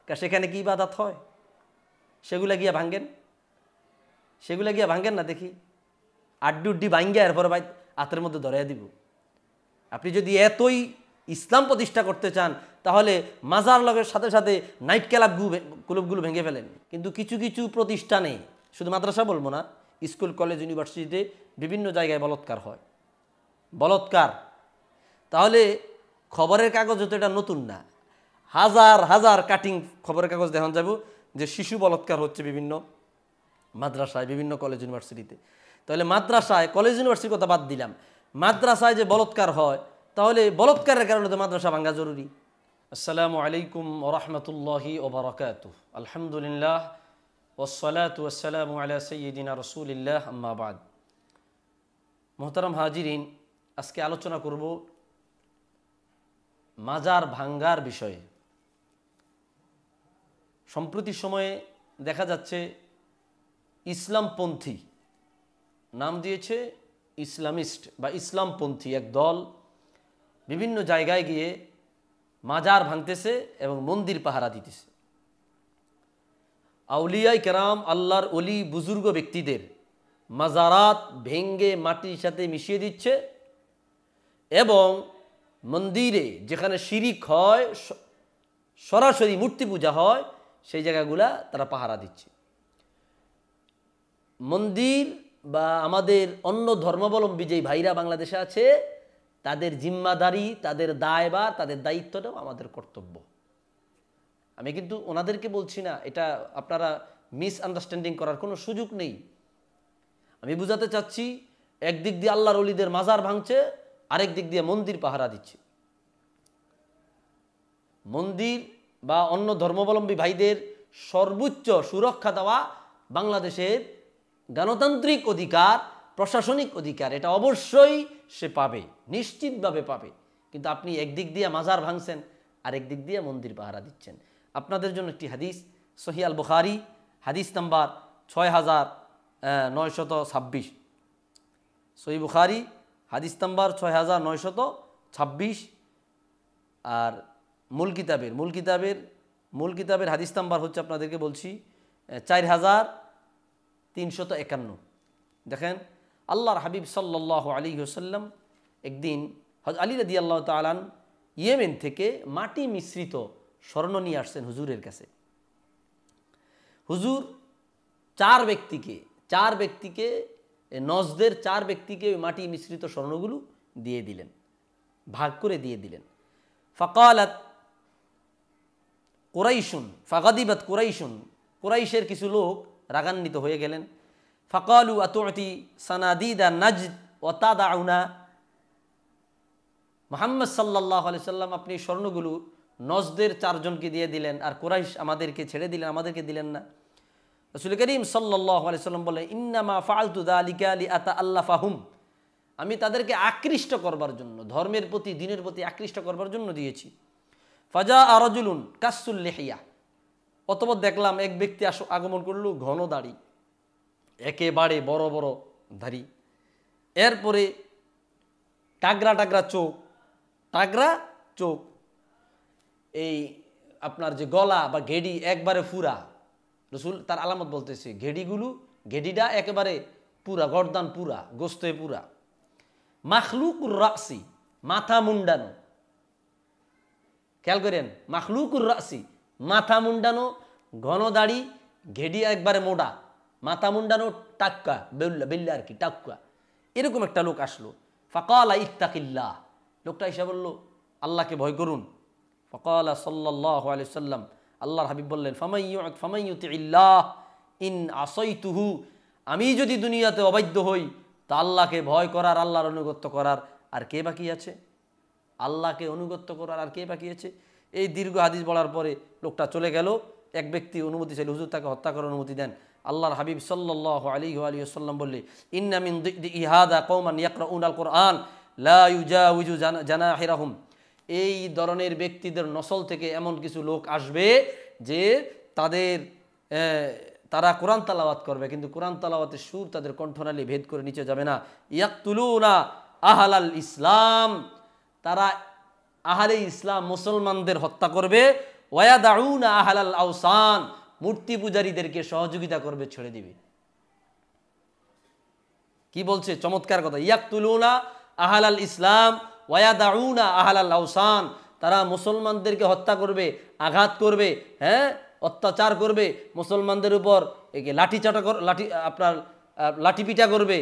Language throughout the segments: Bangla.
সেখানে কি ইবাদত হয়? সেগুলা গিয়া ভাঙ্গেন না দেখি। আড্ডি উড্ডি ভাঙ্গিয়া এরপরে ভাই হাতের মধ্যে ধরাইয়া দিব। আপনি যদি এতই ইসলাম প্রতিষ্ঠা করতে চান তাহলে মাজার লগের সাথে সাথে নাইট ক্লাবগুলো ভেঙে ফেলেন। কিন্তু কিছু কিছু প্রতিষ্ঠানে, শুধু মাদ্রাসা বলবো না, স্কুল কলেজ ইউনিভার্সিটিতে বিভিন্ন জায়গায় বলৎকার হয়। তাহলে খবরের কাগজে তো এটা নতুন না, হাজার হাজার কাটিং খবরের কাগজ দেখান যাব যে শিশু বলৎকার হচ্ছে বিভিন্ন মাদ্রাসায়, বিভিন্ন কলেজ ইউনিভার্সিটিতে। তাহলে মাদ্রাসায়, কলেজ ইউনিভার্সিটির কথা বাদ দিলাম, মাদ্রাসায় যে বলৎকার হয়, তাহলে বলৎকারের কারণে তো মাদ্রাসা ভাঙ্গা জরুরি। আসসালামু আলাইকুম ওয়া রাহমাতুল্লাহি ওয়া বারাকাতুহু। আলহামদুলিল্লাহ ওয়াসসালাতু ওয়াসসালামু আলা সাইয়্যিদিনা রাসূলিল্লাহ, আম্মা বাদ। মুহতারাম হাজিরিন, আজকে আলোচনা করব মাজার ভাঙ্গার বিষয়ে। সম্প্রতি সময়ে দেখা যাচ্ছে ইসলামপন্থী, নাম দিয়েছে ইসলামিস্ট বা ইসলামপন্থী এক দল, বিভিন্ন জায়গায় গিয়ে মাজার ভাঙতেছে এবং মন্দির পাহারা দিতেছে। আউলিয়ায়ে কেরাম, আল্লাহর ওলি বুজুর্গ ব্যক্তিদের মাজারাত ভেঙ্গে মাটির সাথে মিশিয়ে দিচ্ছে এবং মন্দিরে যেখানে শিরিক হয়, সরাসরি মূর্তি পূজা হয়, সেই জায়গাগুলা তারা পাহারা দিচ্ছে। মন্দির বা আমাদের অন্য ধর্মাবলম্বী যেই ভাইরা বাংলাদেশে আছে, তাদের জিম্মাদারি, তাদের দায়ভার, তাদের দায়িত্বটাও আমাদের কর্তব্য। আমি কিন্তু ওনাদেরকে বলছি না, এটা আপনারা মিসআন্ডারস্ট্যান্ডিং করার কোনো সুযোগ নেই। আমি বুঝাতে চাচ্ছি, একদিক দিয়ে আল্লাহর ওলিদের মাজার ভাঙছে, আরেক দিক দিয়ে মন্দির পাহারা দিচ্ছে। মন্দির বা অন্য ধর্মাবলম্বী ভাইদের সর্বোচ্চ সুরক্ষা দেওয়া বাংলাদেশের গণতান্ত্রিক অধিকার, প্রশাসনিক অধিকার, এটা অবশ্যই সে পাবে, নিশ্চিতভাবে পাবে। কিন্তু আপনি একদিক দিয়ে মাজার ভাঙছেন, আরেক দিক দিয়ে মন্দির পাহারা দিচ্ছেন। আপনাদের জন্য একটি হাদিস, সহিহ আল বুখারী হাদিস নাম্বার 6926, সহিহ বুখারী হাদিস নাম্বার 6926, আর মূল কিতাবের হাদিস নাম্বার হচ্ছে, আপনাদেরকে বলছি, 4351। দেখেন, আল্লাহর হাবিব সাল্লাল্লাহু আলাইহি ওয়াসাল্লাম একদিন হযরত আলী রাদিয়াল্লাহু তাআলা ইয়েমেন থেকে মাটি মিশ্রিত স্বর্ণ নিয়ে আসছেন হুজুরের কাছে। হুজুর চার ব্যক্তিকে নজদের 4 ব্যক্তিকে ওই মাটি মিশ্রিত স্বর্ণগুলো দিয়ে দিলেন, ভাগ করে দিয়ে দিলেন। ফাকালাত কুরাইশুন ফাগাদিবাত কুরাইশুন, কুরাইশের কিছু লোক রাগান্বিত হয়ে গেলেন। ফাকালু আতুতি সানাদিদা নাজদ ওয়া তাদাউনা, মুহাম্মদ সাল্লাল্লাহু আলাইহি সাল্লাম আপনি স্বর্ণগুলো নজদের 4 জনকে দিয়ে দিলেন, আর কুরাইশ আমাদেরকে ছেড়ে দিলেন, আমাদেরকে দিলেন না। রাসূল করিম সাল্লাল্লাহু আলাইহি সাল্লাম বলেন, ইন্নামা ফাআলতু যালিকা লিআতাআল্লাফাহুম, আমি তাদেরকে আকৃষ্ট করবার জন্য, ধর্মের প্রতি, দ্বীনের প্রতি আকৃষ্ট করবার জন্য দিয়েছি। ফাজা রাজুলুন কাসসুল লিহিয়া, অতঃপর দেখলাম এক ব্যক্তি আগমন করলো, ঘন দাড়ি, একেবারে বড় বড় দাড়ি, এরপরে টাগরা চোখ, এই আপনার যে গলা বা ঘেডি একবারে পুরা। রসুল তার আলামত বলতেছে, ঘেডিটা একেবারে পুরা, গর্দান পুরা, গোস্তে পুরা। মাখলুকুর রাসি, মাথা মুন্ডানো, খেয়াল করেন, মাখলুকুর রাসি, মাথা মুন্ডানো, ঘন দাড়ি, ঘেডি একবারে মোটা, মাথা মুন্ডানো, টাক্কা বেল্লা আর কি, টাক্কা, এরকম একটা লোক আসলো। ফাকালা ইত্তাকিল্লাহ, লোকটা এসে বলল, আল্লাহকে ভয় করুন। ফাকালা সাল্লাল্লাহু আলাইহি সাল্লাম, আল্লাহর হাবিব বললেন, ফামাইয়ুতিল্লাহ ইন আসাইতুহু, আমি যদি দুনিয়াতে অবাধ্য হই তা আল্লাহকে ভয় করার, আল্লাহর অনুগত্য করার আর কে বাকি আছে? আল্লাহকে অনুগত্য করার আর কে বাকি আছে? এই দীর্ঘ হাদিস বলার পরে লোকটা চলে গেল। এক ব্যক্তি অনুমতি চাইল, হুজুর তাকে হত্যা করার অনুমতি দেন। আল্লাহর হাবিব সাল্লাল্লাহু আলাইহি ওয়া সাল্লাম বললে, ইন্না মিন ইহাদা কওমান ইয়াকরাউনাল কুরআন লা ইউজাউযু জানাহিরাহুম, এই ধরনের ব্যক্তিদের নসল থেকে এমন কিছু লোক আসবে যে তারা কোরআন তালাওয়াত করবে, কিন্তু কোরআন তালাওয়াতের সুর তাদের কণ্ঠনালী ভেদ করে নিচে যাবে না। ইয়াকতুলুনা আহলাল ইসলাম, তারা আহলে ইসলাম মুসলমানদের হত্যা করবে। ওয়ায়াদাউনা আহলাল আওসান, মূর্তি পূজারীদেরকে সহযোগিতা করবে, ছেড়ে দিবে। কি বলছে চমৎকার কথা, ইয়াকতুলুনা আহলাল ইসলাম ওয়ায়াদাউনা আহলাল আওসান, তারা মুসলমানদেরকে হত্যা করবে, আঘাত করবে, হ্যাঁ, অত্যাচার করবে, মুসলমানদের উপর লাঠি পিটা করবে,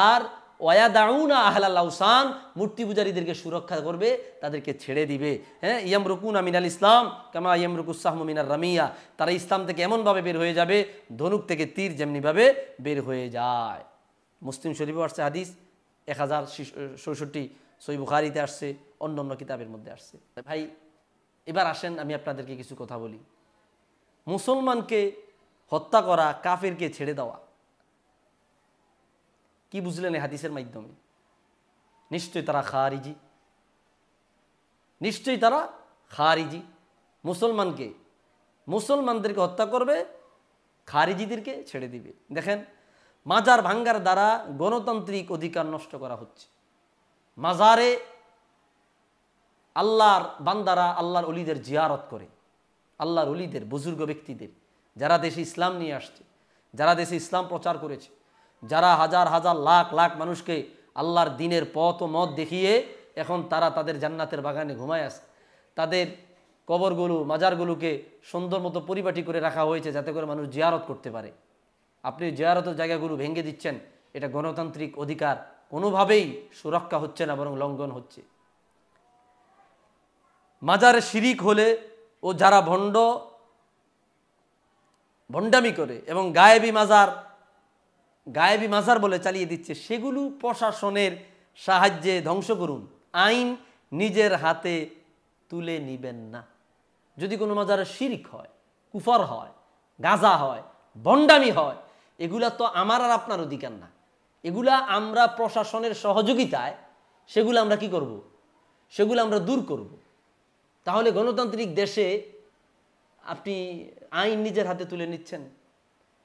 আর ওয়ায়াদাউনা আহলাল আওসান, মূর্তি পূজারীদেরকে সুরক্ষা করবে, তাদেরকে ছেড়ে দিবে। হ্যাঁ, ইয়ামরুকুনা মিনাল ইসলাম কামা ইয়ামরুকুস সাহমু মিনার রামিয়া, তারা ইসলাম থেকে এমনভাবে বের হয়ে যাবে ধনুক থেকে তীর যেমনিভাবে বের হয়ে যায়। মুসলিম শরীফে আসছে হাদিস 1066, সহিহ বুখারীতে আসছে, অন্য অন্য কিতাবের মধ্যে আসছে। ভাই এবার আসেন আমি আপনাদেরকে কিছু কথা বলি। মুসলমানকে হত্যা করা, কাফেরকে ছেড়ে দেওয়া, কি বুঝলেন এই হাদিসের মাধ্যমে? নিশ্চয়ই তারা খারিজি, নিশ্চয়ই তারা খারিজি। মুসলমানদেরকে হত্যা করবে, খারিজিদেরকে ছেড়ে দিবে। দেখেন, মাজার ভাঙ্গার দ্বারা গণতান্ত্রিক অধিকার নষ্ট করা হচ্ছে। মাজারে আল্লাহর বান্দারা আল্লাহর ওলিদের জিয়ারত করে, আল্লাহর ওলিদের, বুজুর্গ ব্যক্তিদের, যারা দেশে ইসলাম নিয়ে আসছে, যারা দেশে ইসলাম প্রচার করেছে, যারা হাজার হাজার লাখ লাখ মানুষকে আল্লাহর দ্বীনের পথ ও মত দেখিয়ে এখন তারা তাদের জান্নাতের বাগানে ঘুমায় আছে। তাদের কবরগুলো, মাজারগুলোকে সুন্দর মতো পরিপাটি করে রাখা হয়েছে যাতে করে মানুষ জিয়ারত করতে পারে। আপনি জিয়ারতের জায়গাগুলো ভেঙে দিচ্ছেন, এটা গণতান্ত্রিক অধিকার কোনোভাবেই সুরক্ষা হচ্ছে না, বরং লঙ্ঘন হচ্ছে। মাজারে শিরিক হলে ও যারা ভণ্ডামি করে এবং গায়েবী মাজার বলে চালিয়ে দিচ্ছে, সেগুলো প্রশাসনের সাহায্যে ধ্বংস করুন, আইন নিজের হাতে তুলে নিবেন না। যদি কোনো মাজারে শিরিক হয়, কুফর হয়, গাঁজা হয়, ভণ্ডামি হয়, এগুলা তো আমার আর আপনার অধিকার না। এগুলা আমরা প্রশাসনের সহযোগিতায় সেগুলো আমরা কি করব? সেগুলো আমরা দূর করব। তাহলে গণতান্ত্রিক দেশে আপনি আইন নিজের হাতে তুলে নিচ্ছেন,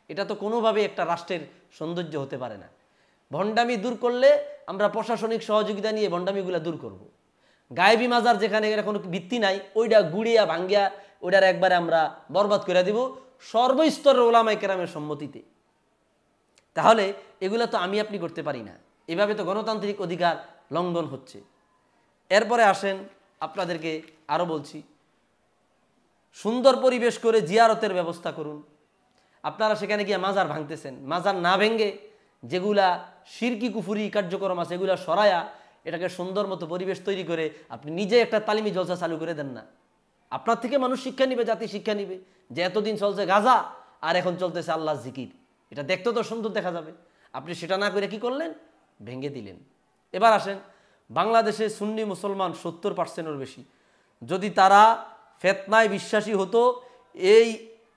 এটা তো কোনোভাবে একটা রাষ্ট্রের সৌন্দর্য হতে পারে না। ভণ্ডামি দূর করলে আমরা প্রশাসনিক সহযোগিতা নিয়ে ভণ্ডামিগুলা দূর করব। গায়েবী মাজার যেখানে এর কোনো ভিত্তি নাই, ওইটা গুড়িয়া ভাঙ্গিয়া ওইটার একবারে আমরা বরবাদ করে দিব সর্বস্তরের ওলামায়ে কেরামের সম্মতিতে। তাহলে এগুলো তো আমি আপনি করতে পারি না, এভাবে তো গণতান্ত্রিক অধিকার লঙ্ঘন হচ্ছে। এরপরে আসেন, আপনাদেরকে আরও বলছি, সুন্দর পরিবেশ করে জিয়ারতের ব্যবস্থা করুন। আপনারা সেখানে গিয়ে মাজার ভাঙতেছেন, মাজার না ভেঙ্গে যেগুলা শিরকি কুফুরি কার্যক্রম আছে এগুলা সরায়া এটাকে সুন্দর মতো পরিবেশ তৈরি করে আপনি নিজে একটা তালিমি জলসা চালু করে দেন না। আপনার থেকে মানুষ শিক্ষা নিবে, জাতি শিক্ষা নিবে যে এতদিন চলছে গাজা আর এখন চলতেছে আল্লাহ জিকির, এটা দেখতে তো সুন্দর দেখা যাবে। আপনি সেটা না করে কি করলেন? ভেঙে দিলেন। এবার আসেন, বাংলাদেশে সুন্নি মুসলমান 70%-এর বেশি। যদি তারা ফেতনায় বিশ্বাসী হতো, এই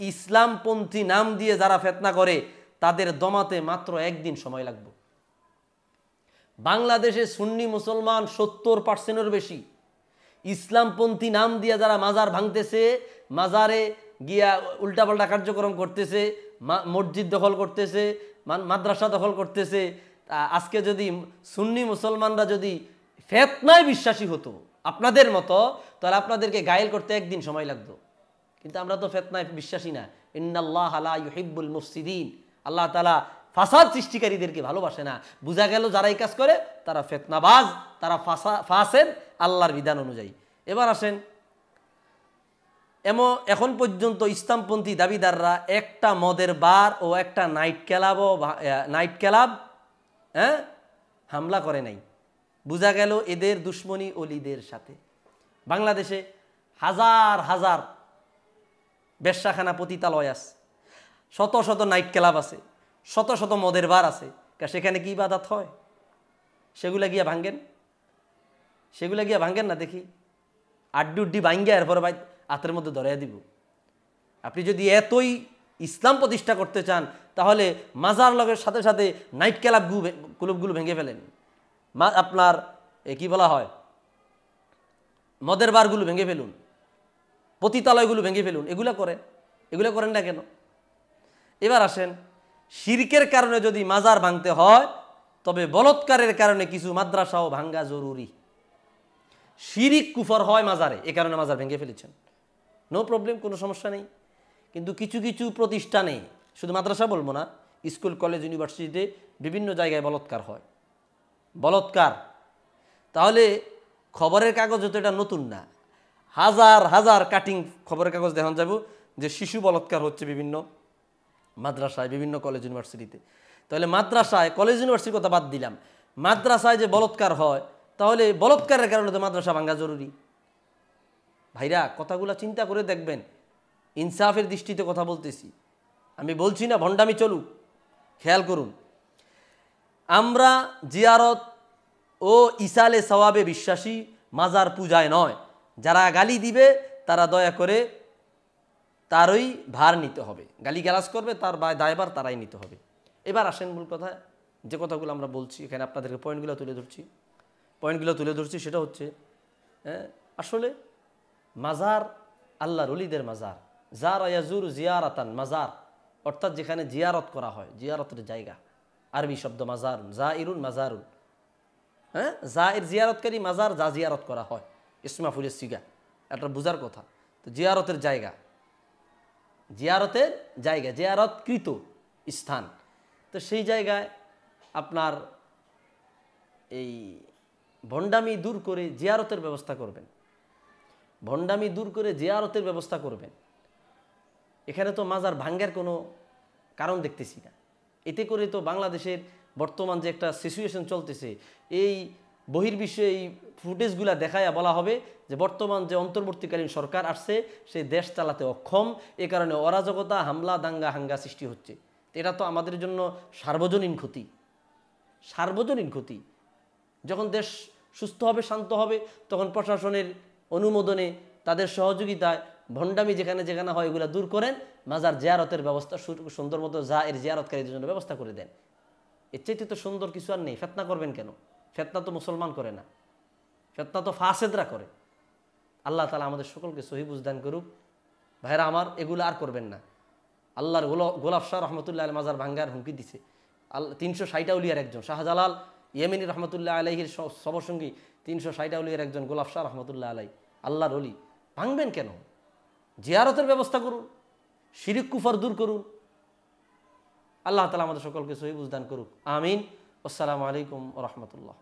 ইসলামপন্থী নাম দিয়ে যারা ফেতনা করে তাদের দমাতে মাত্র একদিন সময় লাগবে। বাংলাদেশে সুন্নি মুসলমান 70%-এর বেশি। ইসলামপন্থী নাম দিয়ে যারা মাজার ভাঙতেছে, মাজারে গিয়া উল্টাপাল্টা কার্যক্রম করতেছে, মসজিদ দখল করতেছে, মাদ্রাসা দখল করতেছে, আজকে যদি সুন্নি মুসলমানরা যদি ফেতনায় বিশ্বাসী হতো আপনাদের মতো, তাহলে আপনাদেরকে গায়েল করতে একদিন সময় লাগতো। কিন্তু আমরা তো ফেতনায় বিশ্বাসী না। ইন্নাল্লাহা লা ইউহিব্বুল মুফসিদিন, আল্লাহ তাআলা ফাসাদ সৃষ্টিকারীদেরকে ভালোবাসে না। বোঝা গেল যারা এই কাজ করে তারা ফেতনাবাজ, তারা ফাসেদ আল্লাহর বিধান অনুযায়ী। এবার আসেন, এখন পর্যন্ত ইসলামপন্থী দাবিদাররা একটা মদের বার ও একটা নাইট ক্লাব হামলা করে নাই। বোঝা গেল এদের দুশ্মনী অলিদের সাথে। বাংলাদেশে হাজার হাজার বেশ্যাখানা, পতিতালয় আছে, শত শত নাইট ক্লাব আছে, শত শত মদের বার আছে, সেখানে কি ইবাদত হয়? সেগুলা গিয়া ভাঙ্গেন না দেখি। আড্ডি ভাঙ্গিয়া এরপরে ভাই হাতের মধ্যে ধরাইয়া দিব। আপনি যদি এতই ইসলাম প্রতিষ্ঠা করতে চান তাহলে মাজার লগের সাথে সাথে নাইট ক্লাবগুলো ভেঙে ফেলেন। আপনার কি বলা হয়, মদের বারগুলো ভেঙে ফেলুন, পতিতালয়গুলো ভেঙে ফেলুন। এগুলো করেন না কেন? এবার আসেন, শিরকের কারণে যদি মাজার ভাঙতে হয় তবে বলৎকারের কারণে কিছু মাদ্রাসাও ভাঙ্গা জরুরি। শিরিক কুফর হয় মাজারে, এ কারণে মাজার ভেঙে ফেলেছেন। নো প্রবলেম, কোনো সমস্যা নেই। কিন্তু কিছু কিছু প্রতিষ্ঠানে, শুধু মাদ্রাসা বলবো না, স্কুল কলেজ ইউনিভার্সিটিতে বিভিন্ন জায়গায় বলাৎকার হয়। বলাৎকার, তাহলে খবরের কাগজে তো এটা নতুন না, হাজার হাজার কাটিং খবরের কাগজ দেখান যাব যে শিশু বলাৎকার হচ্ছে বিভিন্ন মাদ্রাসায়, বিভিন্ন কলেজ ইউনিভার্সিটিতে। তাহলে মাদ্রাসায়, কলেজ ইউনিভার্সিটির কথা বাদ দিলাম, মাদ্রাসায় যে বলাৎকার হয়, তাহলে বলাৎকারের কারণে তো মাদ্রাসা ভাঙা জরুরি। ভাইরা, কথাগুলো চিন্তা করে দেখবেন, ইনসাফের দৃষ্টিতে কথা বলতেছি, আমি বলছি না ভণ্ডামি চলুক। খেয়াল করুন, আমরা জিয়ারত ও ইসালে সওয়াবে বিশ্বাসী, মাজার পূজায় নয়। যারা গালি দিবে তারা দয়া করে তারই ভার নিতে হবে, গালি গালাজ করবে তার দায়ভার তারাই নিতে হবে। এবার আসেন মূল কথা, যে কথাগুলো আমরা বলছি এখানে আপনাদেরকে পয়েন্টগুলো তুলে ধরছি, সেটা হচ্ছে আসলে মাজার আল্লাহর ওলিদের মাজার, যারা ইয়াজুর জিয়ারাতান মাজার, অর্থাৎ যেখানে জিয়ারত করা হয়, জিয়ারতের জায়গা, আরবি শব্দ মাজারুন, জাইরুন মাজারুন, জায়ের জিয়ারতকারী, মাজার যা জিয়ারত করা হয়, ইসমাফুলের সিগা, একটা বোঝার কথা। তো জিয়ারতের জায়গা, জিয়ারতকৃত স্থান, তো সেই জায়গায় আপনার এই ভণ্ডামি দূর করে জিয়ারতের ব্যবস্থা করবেন, এখানে তো মাজার ভাঙ্গার কোনো কারণ দেখতেছি না। এতে করে তো বাংলাদেশের বর্তমান যে একটা সিচুয়েশন চলতেছে, এই বহির্বিশ্বে এই ফুটেজগুলা দেখায়া বলা হবে যে বর্তমান যে অন্তর্বর্তীকালীন সরকার আসছে সে দেশ চালাতে অক্ষম, এ কারণে অরাজকতা, হামলা, দাঙ্গা হাঙ্গা সৃষ্টি হচ্ছে। এটা তো আমাদের জন্য সার্বজনীন ক্ষতি। যখন দেশ সুস্থ হবে, শান্ত হবে, তখন প্রশাসনের অনুমোদনে, তাদের সহযোগিতায় ভণ্ডামি যেখানে যেখানে হয় এগুলো দূর করেন, মাজার জিয়ারতের ব্যবস্থা সুন্দর মতো জায়ের জিয়ারতকারীদের জন্য ব্যবস্থা করে দেন। এর চাইতে তো সুন্দর কিছু আর নেই। ফিতনা করবেন কেন? ফিতনা তো মুসলমান করে না, ফিতনা তো ফাসেদরা করে। আল্লাহ তাআলা আমাদের সকলকে সহি বুঝ দান করুক। ভাইরা আমার, এগুলো আর করবেন না। আল্লাহর গোলাপ শাহ রহমতুল্লাহ আলাইহি মাজার ভাঙ্গার হুমকি দিছে 360 আউলিয়ার একজন, শাহজালাল ইয়েমেনি রহমতুল্লাহ আলাইহির সবসঙ্গী 360 আউলিয়ার একজন গোলাপ শাহ রহমতুল্লাহ আলাইহি, আল্লাহর ওলি। ভাঙবেন কেন? জিয়ারতের ব্যবস্থা করুন, শিরিক কুফর দূর করুন। আল্লাহ তাআলা আমাদের সকলকে সহি বুঝ দান করুক। আমিন। আসসালামু আলাইকুম ওয়া রাহমাতুল্লাহ।